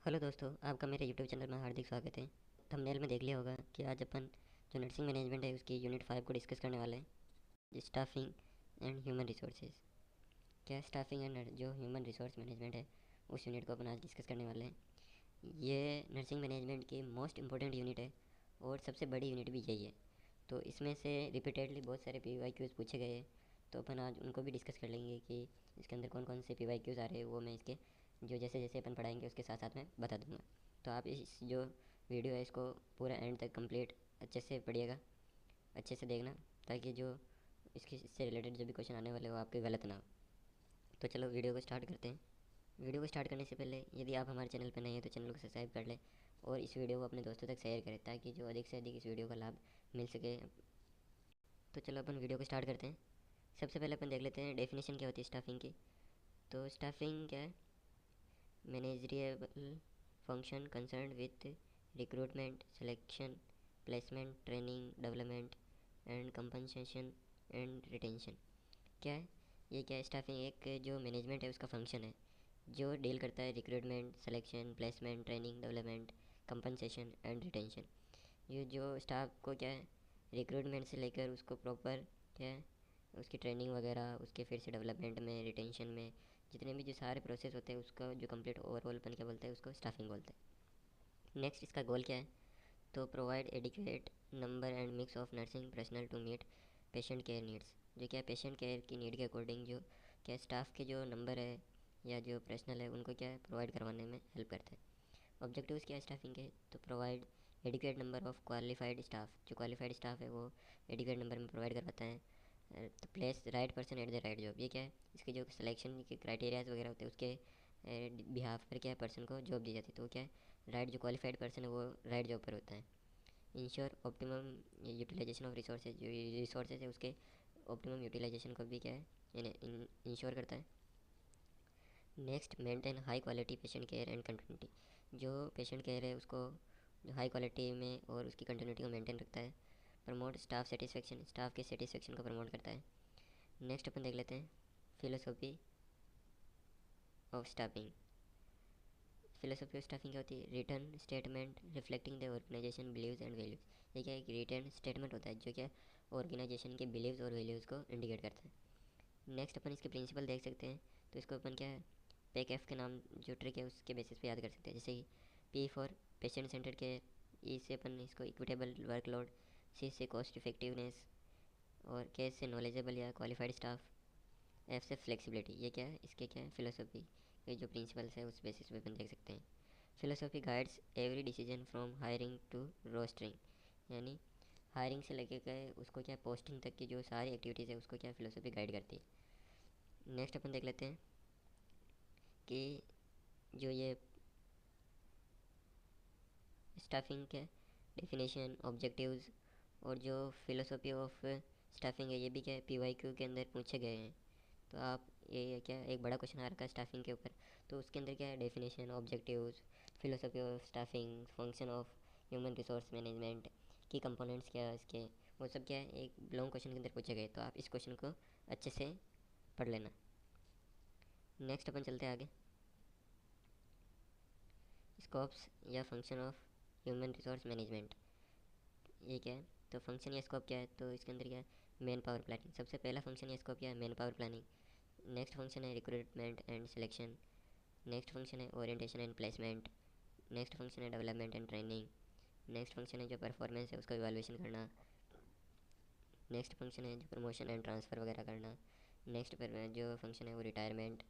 Hello दोस्तों, आपका मेरे यूट्यूब चैनल में हार्दिक स्वागत है। थंबनेल में देख लिया होगा कि आज अपन जो नर्सिंग मैनेजमेंट है उसकी यूनिट 5 को डिस्कस करने वाले हैं। Staffing and human resources. क्या स्टाफिंग एंड जो ह्यूमन रिसोर्स मैनेजमेंट है उस यूनिट को अपन आज डिस्कस करने वाले हैं। ये नर्सिंग मैनेजमेंट की मोस्ट इंपॉर्टेंट यूनिट है और सबसे बड़ी यूनिट भी यही है। तो इसमें से रिपीटेडली बहुत सारे PYQs पूछे गए हैं, तो अपन आज उनको भी डिस्कस कर लेंगे कि इसके अंदर कौन कौन से PYQs आ रहे हैं। वो मैं इसके जो जैसे जैसे अपन पढ़ाएंगे उसके साथ साथ में बता दूंगा। तो आप इस जो वीडियो है इसको पूरा एंड तक कंप्लीट अच्छे से पढ़िएगा, अच्छे से देखना, ताकि जो इसके इससे रिलेटेड जो भी क्वेश्चन आने वाले हो आपके गलत ना हो। तो चलो वीडियो को स्टार्ट करते हैं। वीडियो को स्टार्ट करने से पहले यदि आप हमारे चैनल पर नए हैं तो चैनल को सब्सक्राइब कर लें और इस वीडियो को अपने दोस्तों तक शेयर करें ताकि जो अधिक से अधिक इस वीडियो का लाभ मिल सके। तो चलो अपन वीडियो को स्टार्ट करते हैं। सबसे पहले अपन देख लेते हैं डेफिनेशन क्या होती है स्टाफिंग की। तो स्टाफिंग क्या है? Managerial function concern with recruitment, selection, placement, training, development and compensation and retention. क्या है ये? क्या है? स्टाफिंग एक जो मैनेजमेंट है उसका फंक्शन है जो डील करता है recruitment, selection, placement, training, development, compensation and retention. ये जो स्टाफ को क्या है, रिक्रूटमेंट से लेकर उसको प्रॉपर क्या है, उसकी ट्रेनिंग वगैरह, उसके फिर से डेवलपमेंट में, रिटेंशन में, जितने भी जो सारे प्रोसेस होते हैं उसका जो कंप्लीट ओवरऑल अपन क्या बोलते हैं, उसको स्टाफिंग बोलते हैं। नेक्स्ट इसका गोल क्या है? तो provide adequate number and mix of nursing personal to meet patient care needs. जो क्या है, पेशेंट केयर की नीड के अकॉर्डिंग जो क्या स्टाफ के जो नंबर है या जो पर्सनल है उनको क्या है प्रोवाइड करवाने में हेल्प करता है। ऑब्जेक्टिव्स क्या है स्टाफिंग के? तो provide adequate number of qualified staff. जो क्वालिफाइड स्टाफ है वो एडिक्वेट नंबर में प्रोवाइड करवाता है। तो place right person at the right job. ये क्या है, इसके जो सिलेक्शन के क्राइटेरियाज वगैरह होते हैं उसके बिहाफ पर क्या है पर्सन को जॉब दी जाती है। तो वो क्या है, राइट जो क्वालिफाइड पर्सन है वो राइट जॉब पर होता है। Ensure optimum utilisation of resources. जो रिसोर्सेज है उसके ऑप्टिमम यूटिलाइजेशन को भी क्या है इंश्योर करता है। Next, maintain high quality patient care and continuity. जो पेशेंट केयर है उसको जो हाई क्वालिटी में और उसकी कंटिन्यूटी को मेंटेन रखता है। Promote staff satisfaction. स्टाफ के सेटिस्फेक्शन को प्रमोट करता है। नेक्स्ट अपन देख लेते हैं philosophy of staffing. Philosophy of staffing क्या होती है? Written statement reflecting the organisation believes and values. ये क्या है, एक रिटर्न स्टेटमेंट होता है जो क्या ऑर्गेनाइजेशन के बिलीव्स और वैल्यूज़ को इंडिकेट करता है। नेक्स्ट अपन इसके प्रिंसिपल देख सकते हैं। तो इसको अपन क्या है, पैक एफ के नाम जो ट्रिक है उसके बेसिस पे याद कर सकते हैं। जैसे कि P for patient centred care, E से अपन इसको इक्विटेबल वर्कलोड, सी से कॉस्ट इफेक्टिवनेस और के से नॉलेजेबल या क्वालिफाइड स्टाफ, एफ से फ्लेक्सिबिलिटी। ये क्या है, इसके क्या है फिलोसॉफी के जो प्रिंसिपल्स है उस बेसिस पे अपन देख सकते हैं। Philosophy guides every decision from hiring to rostering. यानी हायरिंग से लेके गए उसको क्या पोस्टिंग तक की जो सारी एक्टिविटीज़ है उसको क्या फिलोसॉफी गाइड करती है। नेक्स्ट अपन देख लेते हैं कि जो ये स्टाफिंग के डेफिनेशन, ऑब्जेक्टिव्स और जो फिलोसॉफी ऑफ स्टाफिंग है ये भी क्या है PYQ के अंदर पूछे गए हैं। तो आप ये क्या एक बड़ा क्वेश्चन आ रखा है स्टाफिंग के ऊपर, तो उसके अंदर क्या है definition, objectives, philosophy of staffing, function of human resource management की कंपोनेंट्स क्या है इसके, वो सब क्या है एक लॉन्ग क्वेश्चन के अंदर पूछे गए। तो आप इस क्वेश्चन को अच्छे से पढ़ लेना। नेक्स्ट अपन चलते हैं आगे। स्कोप्स या function of human resource management. ये क्या है? तो फंक्शन या स्कोप क्या है? तो इसके अंदर क्या है, मैन पावर प्लानिंग। सबसे पहला फंक्शन या स्कोप क्या है, man power planning. Next function है recruitment and selection. Next function है orientation and placement. Next function है development and training. Next function है जो परफॉर्मेंस है उसका इवैल्यूएशन करना। नेक्स्ट फंक्शन है जो प्रमोशन एंड ट्रांसफ़र वगैरह करना। नेक्स्ट पर जो फंक्शन है वो रिटायरमेंट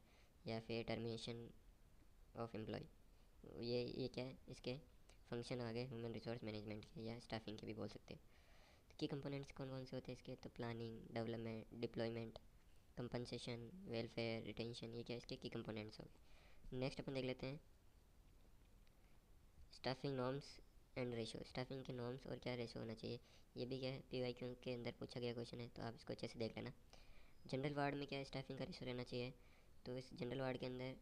या फिर टर्मिनेशन ऑफ एम्प्लॉय। ये क्या है, इसके फंक्शन आ गए ह्यूमन रिसोर्स मैनेजमेंट के या स्टाफिंग के भी बोल सकते हैं। तो की कंपोनेंट्स कौन कौन से होते हैं इसके? तो planning, development, deployment, compensation, welfare, retention. ये क्या इसके की कंपोनेंट्स हो गए। नेक्स्ट अपन देख लेते हैं staffing norms and ratio. Staffing के नॉर्म्स और क्या रेशो होना चाहिए, ये भी क्या है PYQ के अंदर पूछा गया क्वेश्चन है, तो आप इसको अच्छे से देख लेना। जनरल वार्ड में क्या है स्टाफिंग का रेशो रहना चाहिए? तो इस जनरल वार्ड के अंदर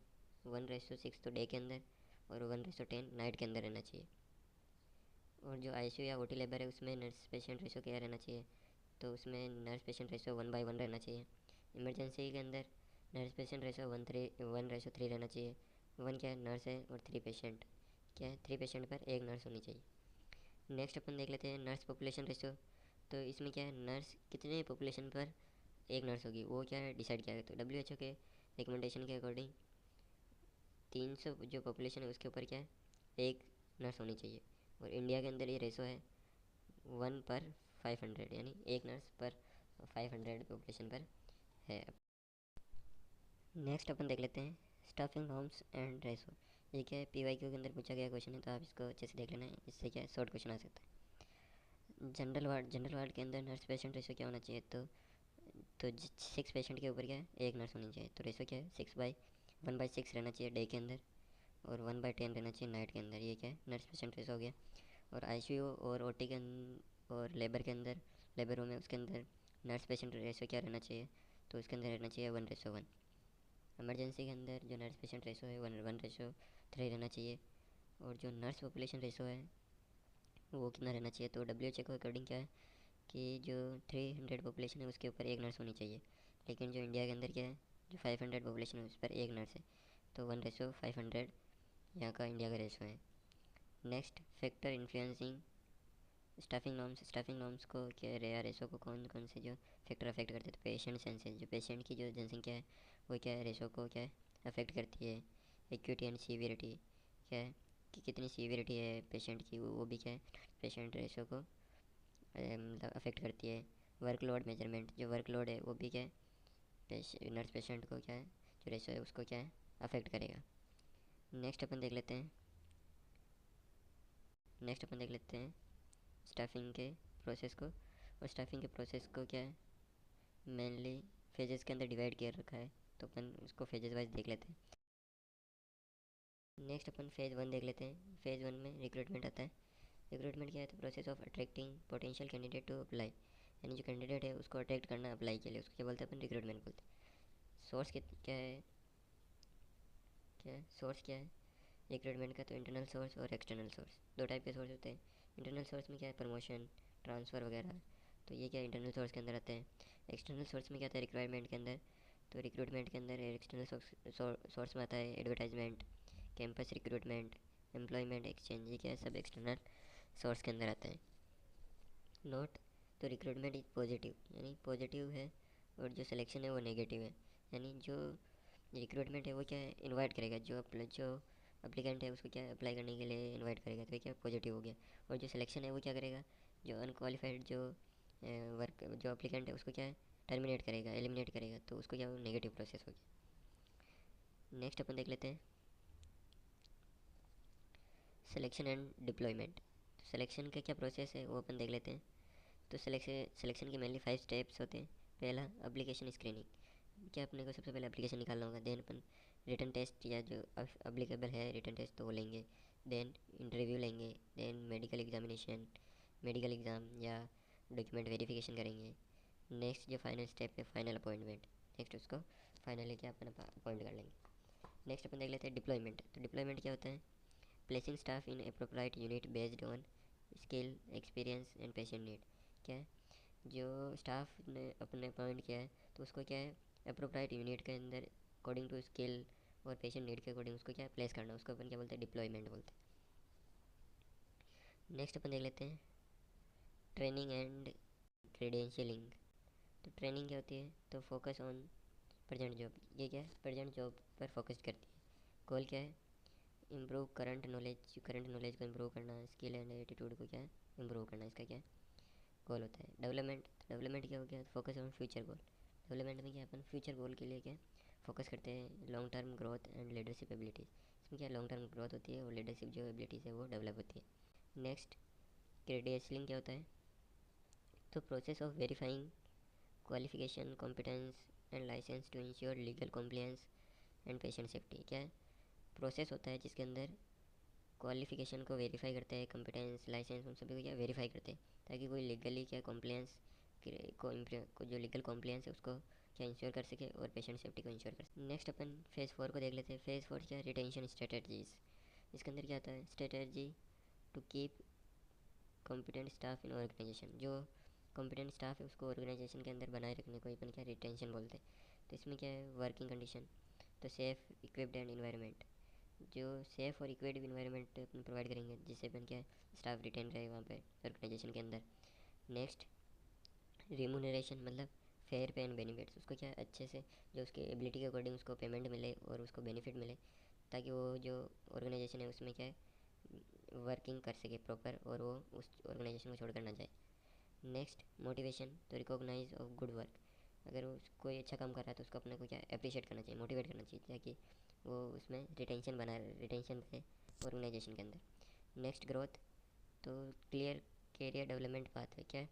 1:6 तो डे के अंदर और 1:10 नाइट के अंदर रहना चाहिए। और जो ICU या OT लेबर है उसमें नर्स पेशेंट रेशो क्या रहना चाहिए? तो उसमें नर्स पेशेंट रेशो 1/1 रहना चाहिए। इमरजेंसी के अंदर नर्स पेशेंट रेशो 1:3 रहना चाहिए। 1 क्या है नर्स है और 3 पेशेंट। क्या है, 3 पेशेंट पर एक नर्स होनी चाहिए। नेक्स्ट अपन देख लेते हैं नर्स पॉपुलेशन रेशो। तो इसमें क्या है, नर्स कितने पॉपुलेशन पर एक नर्स होगी वो क्या है डिसाइड किया गया। तो WHO के रिकमेंडेशन के अकॉर्डिंग 300 जो पॉपुलेशन है उसके ऊपर क्या है एक नर्स होनी चाहिए। और इंडिया के अंदर ये रेशो है 1/500, यानी एक नर्स पर 500 पॉपुलेशन पर है। नेक्स्ट अपन देख लेते हैं स्टाफिंग नॉर्म्स एंड रेशो। ये क्या है, PYQ के अंदर पूछा गया क्वेश्चन है, तो आप इसको अच्छे से देख लेना है, इससे क्या है शॉर्ट क्वेश्चन आ सकता है। जनरल वार्ड के अंदर नर्स पेशेंट रेशो क्या होना चाहिए, तो 6 पेशेंट के ऊपर क्या है एक नर्स होनी चाहिए। तो रेशो क्या है 1/6 रहना चाहिए डे के अंदर, और 1/10 रहना चाहिए नाइट के अंदर। ये क्या है नर्स पेशेंट रेशो हो गया। और ICU और OT और लेबर के अंदर, लेबर रूम है उसके अंदर नर्स पेशेंट रेशो क्या रहना चाहिए, तो उसके अंदर रहना चाहिए 1:1। इमरजेंसी के अंदर जो नर्स पेशेंट रेशो है 1:3 रहना चाहिए। और जो नर्स पॉपुलेशन रेशो है वो कितना रहना चाहिए, तो WHO के अकॉर्डिंग क्या है कि जो 300 पॉपुलेशन है उसके ऊपर एक नर्स होनी चाहिए। लेकिन जो इंडिया के अंदर क्या है, जो 500 पॉपुलेशन है उस पर एक नर्स है, तो 1:500 यहाँ का इंडिया का रेशो है। Next factor influencing staffing norms को क्या रेशो को कौन कौन से जो फैक्टर अफेक्ट करते हैं, तो पेशेंट सेंसेस, जो पेशेंट की जो जनसंख्या है वो क्या है रेशो को क्या है अफेक्ट करती है। एक्यूटी एंड सीवियरिटी, क्या है कि कितनी सीवियरिटी है पेशेंट की, वो भी क्या है पेशेंट रेशो को मतलब अफेक्ट करती है। वर्कलोड मेजरमेंट, जो वर्कलोड है वो भी क्या है नर्स पेशेंट को क्या है जो रेशो है उसको क्या है अफेक्ट करेगा। नेक्स्ट अपन देख लेते हैं स्टाफिंग के प्रोसेस को। और स्टाफिंग के प्रोसेस को क्या है मेनली फेजेस के अंदर डिवाइड किया रखा है, तो अपन उसको फेजेस वाइज देख लेते हैं। नेक्स्ट अपन फेज़ 1 देख लेते हैं। फेज़ 1 में रिक्रूटमेंट आता है। रिक्रूटमेंट क्या है, तो process of attracting potential candidate to apply, यानी जो कैंडिडेट है उसको अट्रैक्ट करना अप्लाई के लिए, उसको क्या बोलते हैं अपन रिक्रूटमेंट बोलते हैं। सोर्स क्या है रिक्रूटमेंट का, तो इंटरनल सोर्स और एक्सटर्नल सोर्स, दो टाइप के सोर्स होते हैं। इंटरनल सोर्स में क्या है प्रमोशन, ट्रांसफ़र वगैरह, तो ये क्या इंटरनल सोर्स के अंदर आते हैं। एक्सटर्नल सोर्स में क्या आता है रिक्वायरमेंट के अंदर, तो रिक्रूटमेंट के अंदर एक्सटर्नल सोर्स में आता है advertisement, campus recruitment, employment exchange, ये क्या है सब एक्सटर्नल सोर्स के अंदर आता है। नोट, तो रिक्रूटमेंट इज पॉजिटिव, यानी पॉजिटिव है, और जो सिलेक्शन है वो नेगेटिव है। यानी जो रिक्रूटमेंट है वो क्या है इनवाइट करेगा, जो अप्लीकेंट है उसको क्या है अप्लाई करने के लिए इनवाइट करेगा, तो ये क्या पॉजिटिव हो गया। और जो सिलेक्शन है वो क्या करेगा, जो अनक्वालिफाइड जो अप्लीकेंट है उसको क्या है टर्मिनेट करेगा, एलिमिनेट करेगा, तो उसको क्या नेगेटिव प्रोसेस हो गया। नेक्स्ट अपन देख लेते हैं सिलेक्शन एंड डिप्लॉयमेंट। तो सिलेक्शन का क्या प्रोसेस है वो अपन देख लेते हैं। तो सिलेक्शन के मेनली 5 स्टेप्स होते हैं। पहला एप्लीकेशन स्क्रीनिंग, क्या अपने को सबसे पहले एप्लीकेशन निकालना होगा। देन अपन रिटन टेस्ट या जो अप्लीकेबल है रिटन टेस्ट तो वो लेंगे। देन इंटरव्यू लेंगे। देन मेडिकल एग्ज़ाम या डॉक्यूमेंट वेरिफिकेशन करेंगे। नेक्स्ट जो फाइनल स्टेप है फाइनल अपॉइंटमेंट, नेक्स्ट उसको फाइनली क्या अपन अपॉइंट कर लेंगे। नेक्स्ट अपन देख लेते हैं डिप्लॉयमेंट। तो डिप्लॉयमेंट क्या होता है, placing staff in appropriate unit based on skill experience and patient need. क्या है, जो स्टाफ ने अपने अपॉइंट किया है तो उसको क्या है अप्रोप्राइट यूनिट के अंदर अकॉर्डिंग टू स्किल और पेशेंट नीड के अकॉर्डिंग उसको क्या है प्लेस करना, उसको अपन क्या बोलते हैं डिप्लॉयमेंट बोलते हैं। नेक्स्ट अपन देख लेते हैं ट्रेनिंग एंड क्रेडेंशियलिंग। तो ट्रेनिंग क्या होती है, तो फोकस ऑन प्रेजेंट जॉब, ये क्या है प्रेजेंट जॉब पर फोकस करती है। गोल क्या है इम्प्रूव करंट नॉलेज को इम्प्रूव करना, स्किल एंड एटीट्यूड को क्या है इम्प्रूव करना, इसका क्या गोल होता है। डेवलपमेंट क्या हो गया, focus on future goal. Development में क्या अपन फ्यूचर गोल के लिए क्या फोकस करते हैं, long term growth and leadership abilities. इसमें क्या लॉन्ग टर्म ग्रोथ होती है और लीडरशिप जो एबिलिटीज़ है वो डेवलप होती है। नेक्स्ट क्रेडेंशियलिंग क्या होता है, तो process of verifying qualification competence and licence to ensure legal compliance and patient safety. क्या है प्रोसेस होता है जिसके अंदर क्वालिफिकेशन को वेरीफाई करते हैं, कंपिटेंस लाइसेंस उन सभी को क्या वेरीफाई करते हैं, ताकि कोई लीगली क्या कॉम्प्लियंस को जो लीगल कॉम्प्लियंस है उसको क्या इंश्योर कर सके और पेशेंट सेफ्टी को इंश्योर कर सके। नेक्स्ट अपन फेज़ 4 को देख लेते हैं। फेज़ 4 क्या रिटेंशन स्ट्रेटजीज। इसके अंदर क्या आता है strategy to keep competent staff in organisation. जो कॉम्पिटेंट स्टाफ है उसको ऑर्गेनाइजेशन के अंदर बनाए रखने को अपन क्या रिटेंशन बोलते हैं। तो इसमें क्या है वर्किंग कंडीशन, तो सेफ इक्विप्ड एंड इन्वायरमेंट, जो सेफ़ और इक्विटेटिव इन्वायरमेंट अपन प्रोवाइड करेंगे जिससे अपन क्या स्टाफ रिटेन रहे वहाँ पे ऑर्गेनाइजेशन के अंदर। नेक्स्ट, रिमूनरेशन मतलब फेयर पे एंड बेनिफिट्स, उसको क्या अच्छे से जो उसके एबिलिटी के अकॉर्डिंग उसको पेमेंट मिले और उसको बेनिफिट मिले, ताकि वो जो ऑर्गेनाइजेशन है उसमें क्या है वर्किंग कर सके प्रॉपर और वो उस ऑर्गेनाइजेशन को छोड़कर ना जाए। नेक्स्ट, मोटिवेशन तो रिकॉग्नाइज ऑफ गुड वर्क, अगर वो कोई अच्छा काम कर रहा है तो उसको अपने को क्या अप्रिशिएट करना चाहिए, मोटिवेट करना चाहिए, ताकि वो उसमें रिटेंशन रहे ऑर्गेनाइजेशन के अंदर। नेक्स्ट, ग्रोथ तो क्लियर कैरियर डेवलपमेंट पाथवे, क्या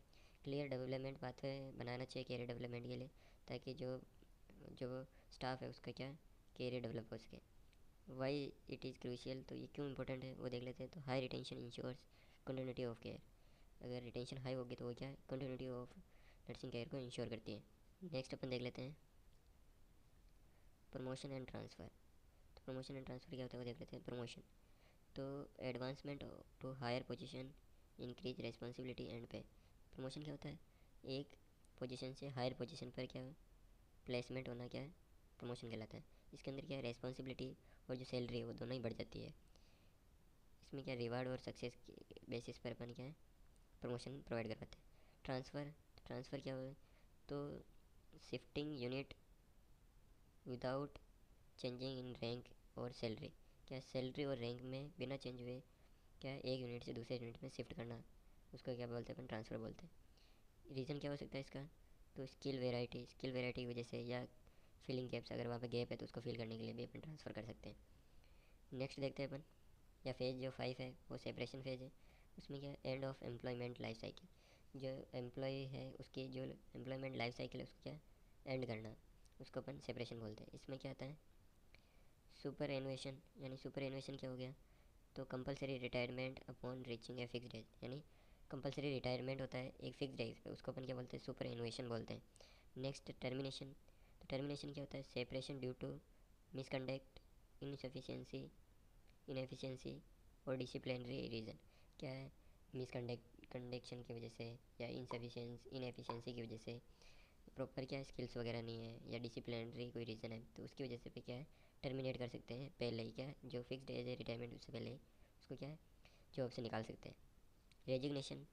क्लियर डेवलपमेंट पाथवे बनाना चाहिए कैरियर डेवलपमेंट के लिए, ताकि जो जो स्टाफ है उसका क्या कैरियर डेवलप हो सके। वाई इट इज़ क्रूशियल, तो ये क्यों इंपॉर्टेंट है वो देख लेते हैं। तो high retention ensures continuity of care, अगर रिटेंशन हाई होगी तो वो क्या कंटिन्यूटी ऑफ नर्सिंग केयर को इंश्योर करती है। नेक्स्ट अपन देख लेते हैं प्रमोशन एंड ट्रांसफ़र। तो प्रमोशन एंड ट्रांसफ़र क्या होता है वो देख लेते हैं। प्रमोशन तो advancement to higher position, increase responsibility and pay. Promotion क्या होता है, एक पोजीशन से हायर पोजीशन पर क्या प्लेसमेंट होना, क्या है प्रमोशन कहलाता है। इसके अंदर क्या है रेस्पॉन्सिबिलिटी और जो सैलरी है वो दोनों ही बढ़ जाती है। इसमें क्या रिवार्ड और सक्सेस के बेसिस पर अपन क्या है प्रमोशन प्रोवाइड करवाते हैं। ट्रांसफ़र, ट्रांसफ़र क्या हुआ तो shifting unit without changing in rank और सैलरी, क्या सैलरी और रैंक में बिना चेंज हुए क्या एक यूनिट से दूसरे यूनिट में शिफ्ट करना, उसको क्या बोलते हैं अपन ट्रांसफ़र बोलते हैं। रीज़न क्या हो सकता है इसका, तो स्किल वेराइटी की वजह से, या फिलिंग गैप्स, अगर वहाँ पे गैप है तो उसको फिल करने के लिए भी अपन ट्रांसफ़र कर सकते हैं। नेक्स्ट देखते हैं अपन, या फेज़ जो 5 है वो सेपरेशन फेज़ है। उसमें क्या end of employment life cycle, जो एम्प्लॉय है उसकी जो एम्प्लॉयमेंट लाइफ साइकिल है उसको क्या एंड करना, उसको अपन सेपरेशन बोलते हैं। इसमें क्या आता है सुपर एनुएशन, यानी सुपर एनुएशन क्या हो गया तो compulsory retirement upon reaching a fixed age, यानी कंपलसरी रिटायरमेंट होता है एक फिक्स्ड एज पे, उसको अपन क्या बोलते हैं सुपर एनुएशन बोलते हैं। नेक्स्ट, टर्मिनेशन, तो टर्मिनेशन क्या होता है separation due to misconduct, insufficiency, inefficiency और डिसिप्लिनरी रीज़न, क्या है कंडक्शन की वजह से या इनएफिशिएंसी की वजह से प्रॉपर क्या स्किल्स वगैरह नहीं है या डिसिप्लिनरी कोई रीज़न है, तो उसकी वजह से पे क्या है टर्मिनेट कर सकते हैं पहले ही, क्या जो फिक्स्ड एज है रिटायरमेंट उससे पहले ही उसको क्या है जॉब से निकाल सकते हैं। रेजिग्नेशन,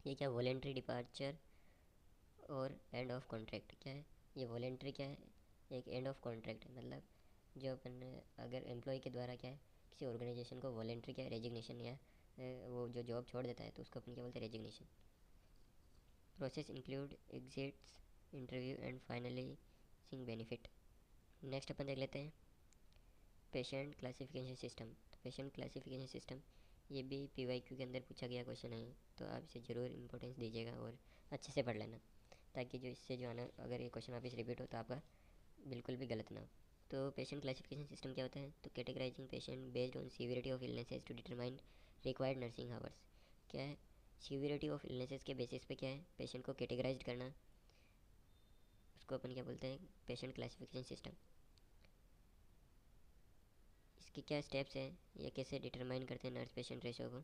ये क्या वॉलेंट्री डिपार्चर और एंड ऑफ कॉन्ट्रैक्ट, क्या है ये वॉलेंट्री क्या है एक एंड ऑफ कॉन्ट्रैक्ट है, मतलब जो अपन अगर एम्प्लॉय के द्वारा क्या है किसी ऑर्गेनाइजेशन को वॉलेंट्री क्या है रेजिग्नेशन या वो जो जॉब छोड़ देता है तो उसको अपन क्या बोलते हैं resignation. Process include exits, interview and finally sing benefit. Next अपन देख लेते हैं पेशेंट क्लासिफिकेशन सिस्टम। तो पेशेंट क्लासिफिकेशन सिस्टम ये भी PYQ के अंदर पूछा गया क्वेश्चन है, तो आप इसे ज़रूर इंपॉर्टेंस दीजिएगा और अच्छे से पढ़ लेना, ताकि जो इससे जो आना अगर ये क्वेश्चन वापस रिपीट हो तो आपका बिल्कुल भी गलत ना हो। तो पेशेंट क्लासिफिकेशन सिस्टम क्या होता है, तो categorizing patient based on severity of illnesses to determine required nursing hours, क्या है सीवियरिटी ऑफ इलनेसेस के बेसिस पे क्या है पेशेंट को कैटेगराइज करना, उसको अपन क्या बोलते हैं पेशेंट क्लासिफिकेशन सिस्टम। इसके क्या स्टेप्स हैं या कैसे डिटरमाइन करते हैं नर्स पेशेंट रेशो को,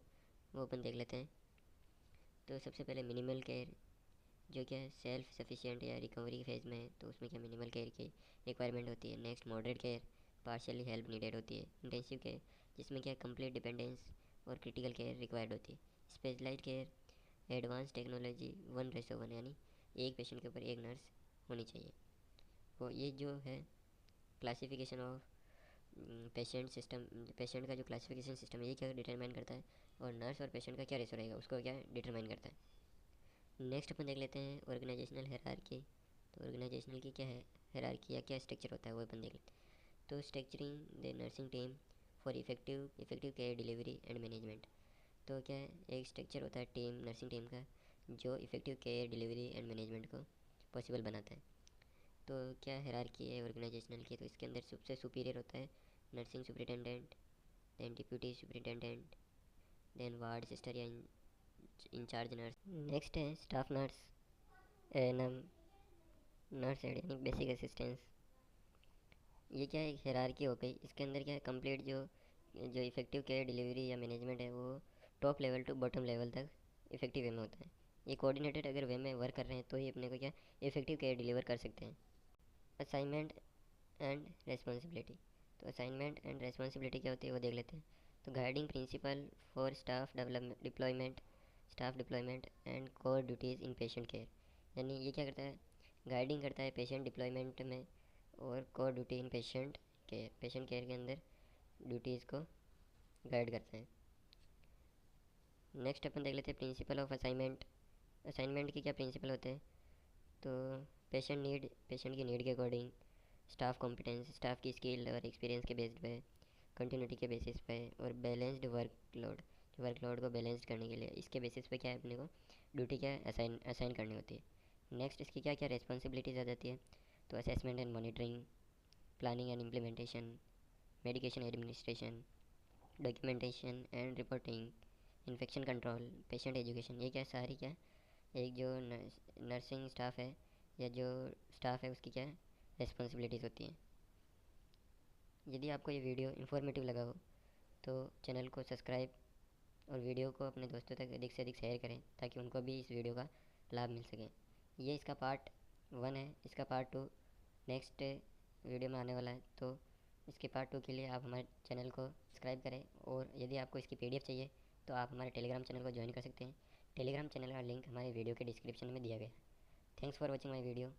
वो अपन देख लेते हैं। तो सबसे पहले मिनिमल केयर, जो क्या है सेल्फ सफिशिएंट या रिकवरी फेज़ में है तो उसमें क्या मिनिमल केयर की रिक्वायरमेंट होती है। Next, moderate care, partially help needed होती है। इंटेंसिव केयर, जिसमें क्या कंप्लीट डिपेंडेंस और क्रिटिकल केयर रिक्वायर्ड होती है। स्पेशलाइज्ड केयर, एडवांस टेक्नोलॉजी 1:1, यानी एक पेशेंट के ऊपर एक नर्स होनी चाहिए। वो ये जो है classification of patient system, patient का जो क्लासिफिकेशन सिस्टम है ये क्या डिटरमाइन करता है, और नर्स और पेशेंट का क्या रेशो रहेगा उसको क्या डिटरमाइन करता है। नेक्स्ट अपन देख लेते हैं ऑर्गेनाइजेशनल हायरार्की। तो ऑर्गेनाइजेशनल की क्या है हायरार्की या क्या स्ट्रक्चर होता है वो अपन देख लेते हैं। तो structuring the nursing team for effective care delivery and management, तो क्या है एक स्ट्रक्चर होता है टीम नर्सिंग टीम का जो effective care delivery and management को पॉसिबल बनाता है। तो क्या हायरार्की है ऑर्गेनाइजेशनल की, तो इसके अंदर सबसे सुपीरियर होता है nursing superintendent, then deputy superintendent, then ward sister या इंचार्ज नर्स। नेक्स्ट है staff nurse, ANM, nurse aid यानी बेसिक असिस्टेंस। ये क्या है हायरार्की हो गई, इसके अंदर क्या है कंप्लीट जो जो इफेक्टिव केयर डिलीवरी या मैनेजमेंट है वो top level to bottom level तक इफेक्टिव वे में होता है। ये कोऑर्डिनेटेड अगर वे में वर्क कर रहे हैं तो ही अपने को क्या इफेक्टिव केयर डिलीवर कर सकते हैं। असाइनमेंट एंड रेस्पॉन्सिबिलिटी, तो असाइनमेंट एंड रेस्पॉन्सिबिलिटी क्या होती है वो देख लेते हैं। तो guiding principal for staff development deployment, staff deployment and core duties in patient care. यानी ये क्या करता है, गाइडिंग करता है पेशेंट डिप्लॉयमेंट में और कोर ड्यूटी इन पेशेंट केयर के अंदर ड्यूटीज़ को गाइड करता है। नेक्स्ट अपन देख लेते हैं प्रिंसिपल ऑफ असाइनमेंट। असाइनमेंट के क्या प्रिंसिपल होते हैं, तो पेशेंट की नीड के अकॉर्डिंग, स्टाफ कॉम्पिटेंस, स्टाफ की स्किल और एक्सपीरियंस के बेस्ड पे, कंटिन्यूटी के बेसिस पे, और बैलेंस्ड वर्कलोड को बैलेंस करने के लिए इसके बेसिस पे क्या है, अपने को ड्यूटी क्या असाइन करनी होती है। नेक्स्ट इसकी क्या क्या रिस्पॉन्सिबिलिटीज़ आ जाती है, तो assessment and monitoring, planning and implementation, medication administration, documentation and reporting, infection control, patient education. ये क्या सारी क्या एक जो नर्सिंग स्टाफ है या जो स्टाफ है उसकी क्या रिस्पॉन्सिबिलिटीज़ होती हैं। यदि आपको ये वीडियो इन्फॉर्मेटिव लगा हो तो चैनल को सब्सक्राइब और वीडियो को अपने दोस्तों तक अधिक से अधिक शेयर करें ताकि उनको भी इस वीडियो का लाभ मिल सके। ये इसका पार्ट 1 है, इसका पार्ट 2 नेक्स्ट वीडियो में आने वाला है। तो इसके पार्ट 2 के लिए आप हमारे चैनल को सब्सक्राइब करें, और यदि आपको इसकी PDF चाहिए तो आप हमारे टेलीग्राम चैनल को ज्वाइन कर सकते हैं। टेलीग्राम चैनल का लिंक हमारे वीडियो के डिस्क्रिप्शन में दिया गया है। Thanks for watching my video.